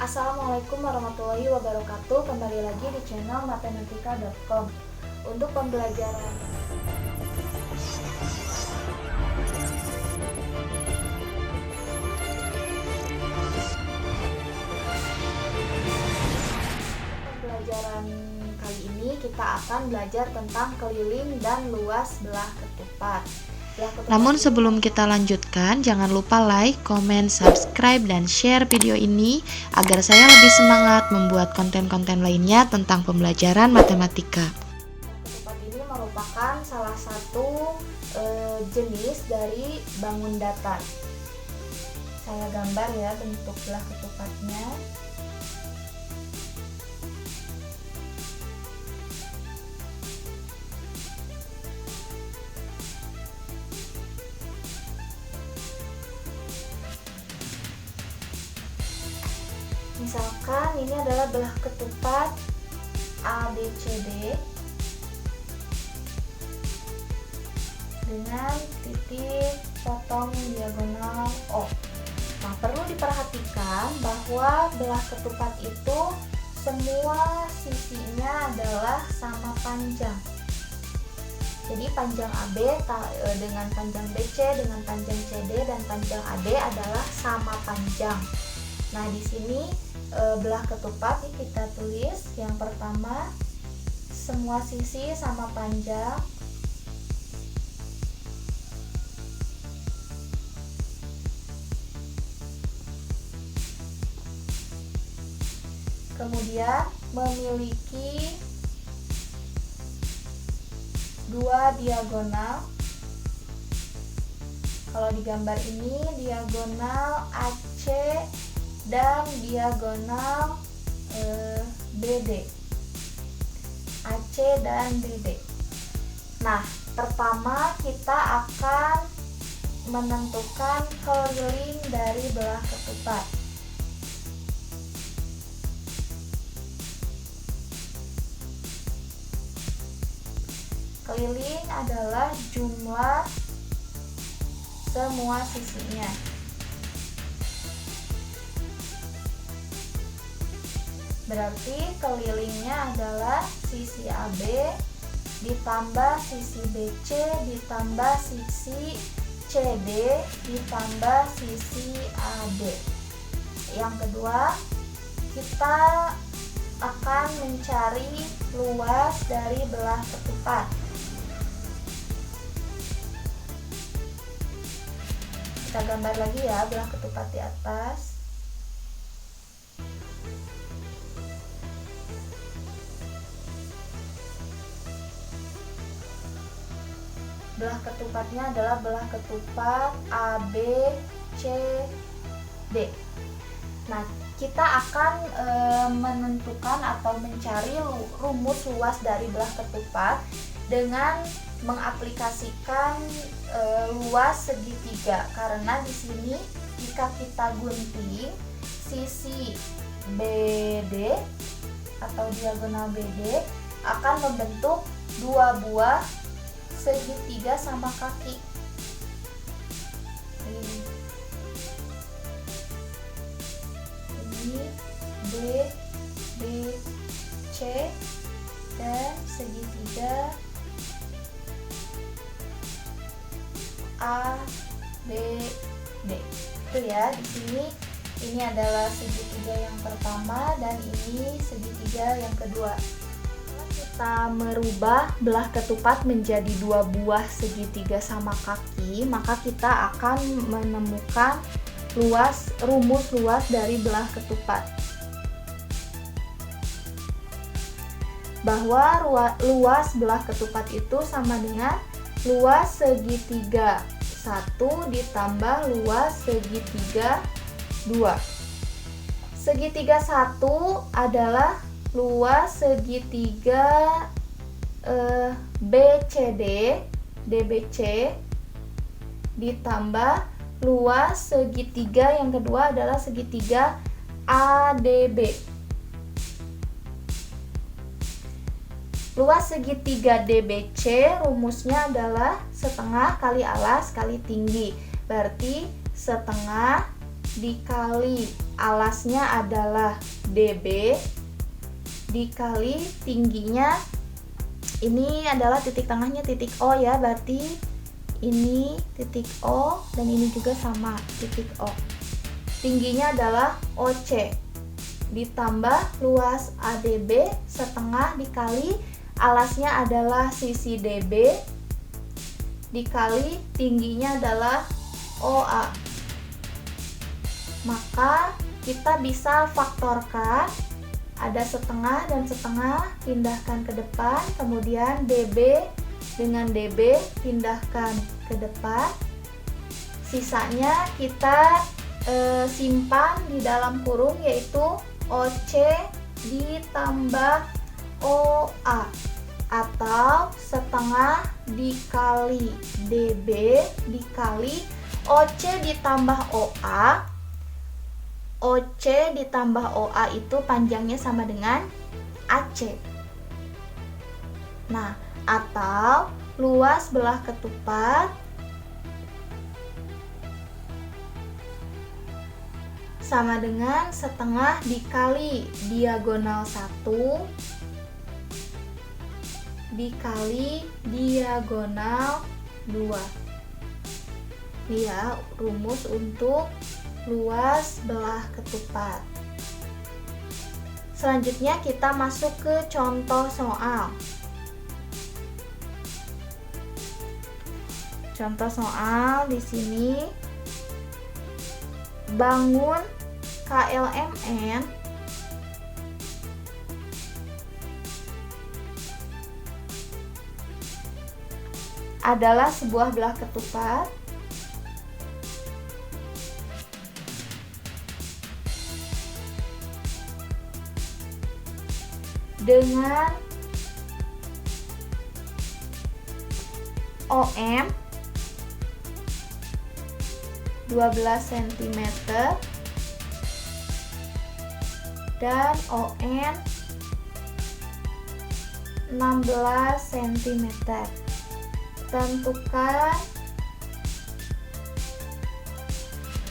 Assalamualaikum warahmatullahi wabarakatuh. Kembali lagi di channel matematika.com. Untuk pembelajaran kali ini kita akan belajar tentang keliling dan luas belah ketupat. Namun sebelum kita lanjutkan, jangan lupa like, komen, subscribe, dan share video ini agar saya lebih semangat membuat konten-konten lainnya tentang pembelajaran matematika. Ketupat ini merupakan salah satu jenis dari bangun datar. Saya gambar ya bentuk belah ketupatnya. Misalkan ini adalah belah ketupat ABCD dengan titik potong diagonal O. Nah, perlu diperhatikan bahwa belah ketupat itu semua sisinya adalah sama panjang. Jadi panjang AB dengan panjang BC dengan panjang CD dan panjang AD adalah sama panjang. Nah, di sini belah ketupat ini kita tulis yang pertama semua sisi sama panjang. Kemudian memiliki dua diagonal. Kalau di gambar ini diagonal AC dan diagonal BD, AC dan BD. Nah, pertama kita akan menentukan keliling dari belah ketupat. Keliling adalah jumlah semua sisinya. Berarti kelilingnya adalah sisi AB ditambah sisi BC ditambah sisi CD ditambah sisi AD. Yang kedua, kita akan mencari luas dari belah ketupat. Kita gambar lagi ya belah ketupat di atas. Belah ketupatnya adalah belah ketupat ABCD. Nah, kita akan menentukan atau mencari rumus luas dari belah ketupat dengan mengaplikasikan luas segitiga. Karena di sini jika kita gunting sisi BD atau diagonal BD akan membentuk dua buah segitiga sama kaki. Ini B, B, C dan segitiga A, B, D. Itu ya, di sini ini adalah segitiga yang pertama dan ini segitiga yang kedua. Kita merubah belah ketupat menjadi dua buah segitiga sama kaki, maka kita akan menemukan rumus luas dari belah ketupat. Bahwa luas belah ketupat itu sama dengan luas segitiga 1 ditambah luas segitiga 2. Segitiga 1 adalah luas segitiga BCD DBC ditambah luas segitiga yang kedua adalah segitiga ADB. Luas segitiga DBC rumusnya adalah setengah kali alas kali tinggi. Berarti setengah dikali alasnya adalah DB dikali tingginya, ini adalah titik tengahnya titik O ya, berarti ini titik O dan ini juga sama titik O. Tingginya adalah OC ditambah luas ADB setengah dikali alasnya adalah sisi DB dikali tingginya adalah OA. Maka kita bisa faktorkan, ada setengah dan setengah pindahkan ke depan, kemudian DB dengan DB pindahkan ke depan, sisanya kita simpan di dalam kurung, yaitu OC ditambah OA atau setengah dikali DB dikali OC ditambah OA. OC ditambah OA itu panjangnya sama dengan AC. Nah, atau luas belah ketupat sama dengan setengah dikali diagonal 1 dikali diagonal 2. Ini ya rumus untuk luas belah ketupat. Selanjutnya kita masuk ke contoh soal. Contoh soal di sini, bangun KLMN adalah sebuah belah ketupat dengan OM 12 cm dan ON 16 cm. Tentukan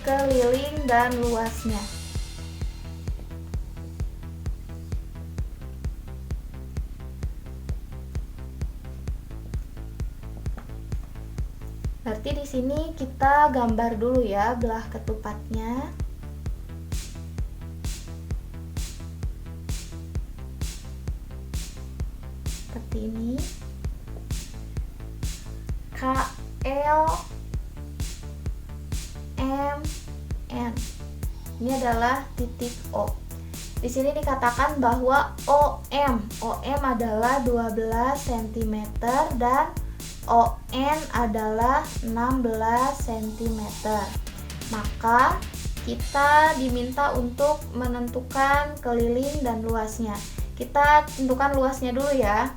keliling dan luasnya. Berarti di sini kita gambar dulu ya belah ketupatnya. Seperti ini. KL MN. Ini adalah titik O. Di sini dikatakan bahwa OM adalah 12 cm dan ON adalah 16 cm. Maka kita diminta untuk menentukan keliling dan luasnya. Kita tentukan luasnya dulu ya.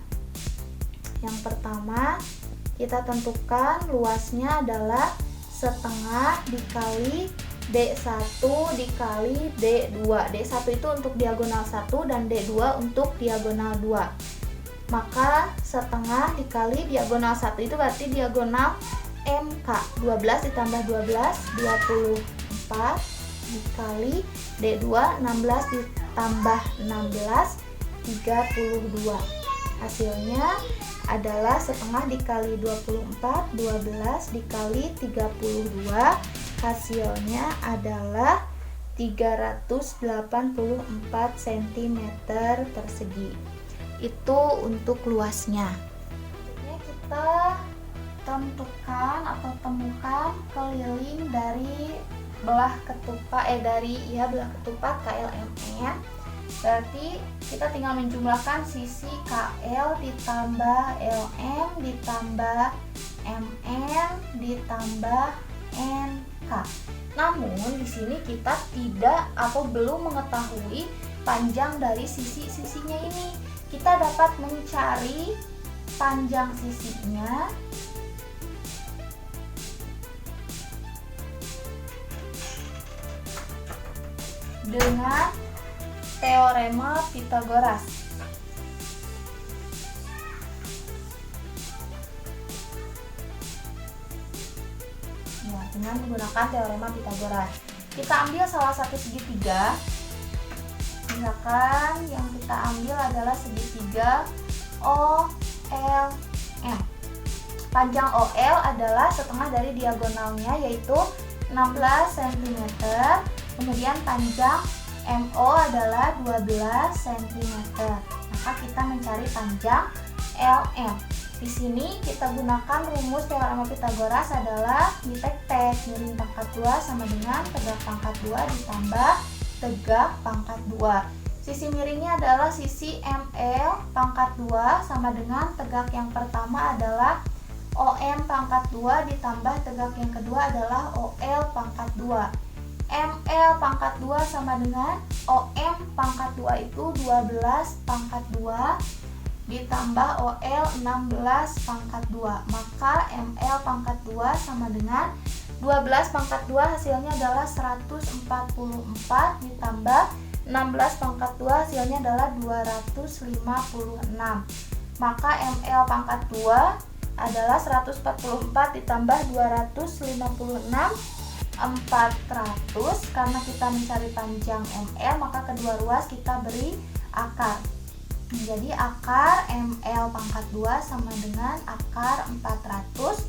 Yang pertama, kita tentukan luasnya adalah setengah dikali D1 dikali D2. D1 itu untuk diagonal 1 dan D2 untuk diagonal 2. Maka setengah dikali diagonal 1 itu berarti diagonal MK. 12 ditambah 12, 24 dikali D2, 16 ditambah 16, 32. Hasilnya adalah setengah dikali 24, 12 dikali 32. Hasilnya adalah 384 cm persegi. Itu untuk luasnya. Ini kita tentukan atau temukan keliling dari belah ketupat belah ketupat KLMN. Berarti kita tinggal menjumlahkan sisi KL ditambah LM ditambah MN ditambah NK. Namun di sini kita tidak atau belum mengetahui panjang dari sisi-sisinya ini. Kita dapat mencari panjang sisinya dengan teorema Pythagoras. Nah, dengan menggunakan teorema Pythagoras. Kita ambil salah satu segitiga. Misalkan yang kita ambil adalah segitiga OLM. Panjang OL adalah setengah dari diagonalnya, yaitu 16 cm. Kemudian panjang MO adalah 12 cm. Maka kita mencari panjang LM. Di sini kita gunakan rumus teorema Pythagoras adalah ditek-tek. Miring pangkat 2 sama dengan tegak pangkat 2 ditambah tegak pangkat 2. Sisi miringnya adalah sisi ML pangkat 2 sama dengan tegak yang pertama adalah OM pangkat 2 ditambah tegak yang kedua adalah OL pangkat 2. ML pangkat 2 sama dengan OM pangkat 2 itu 12 pangkat 2 ditambah OL 16 pangkat 2. Maka ML pangkat 2 sama dengan 12 pangkat 2 hasilnya adalah 144 ditambah 16 pangkat 2 hasilnya adalah 256. Maka ML pangkat 2 adalah 144 ditambah 256, 400. Karena kita mencari panjang ML, maka kedua ruas kita beri akar. Jadi akar ML pangkat 2 sama dengan akar 400.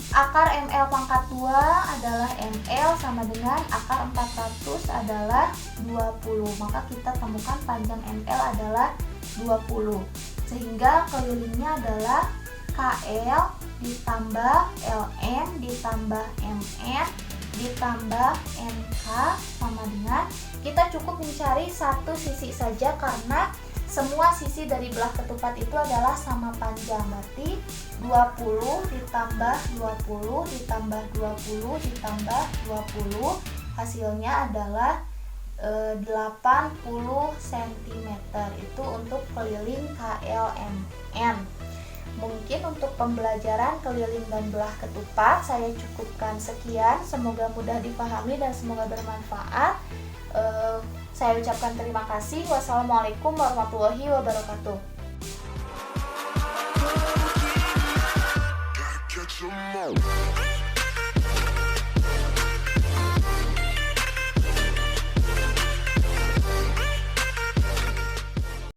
Akar ML pangkat 2 adalah ML sama dengan akar 400 adalah 20. Maka kita temukan panjang ML adalah 20. Sehingga kelilingnya adalah KL ditambah LM ditambah MN ditambah NK sama dengan, kita cukup mencari satu sisi saja karena semua sisi dari belah ketupat itu adalah sama panjang. Berarti 20 ditambah 20 ditambah 20 ditambah 20 hasilnya adalah 80 cm. Itu untuk keliling KLMN. Mungkin untuk pembelajaran keliling dan belah ketupat saya cukupkan sekian. Semoga mudah dipahami dan semoga bermanfaat. Saya ucapkan terima kasih. Wassalamualaikum warahmatullahi wabarakatuh.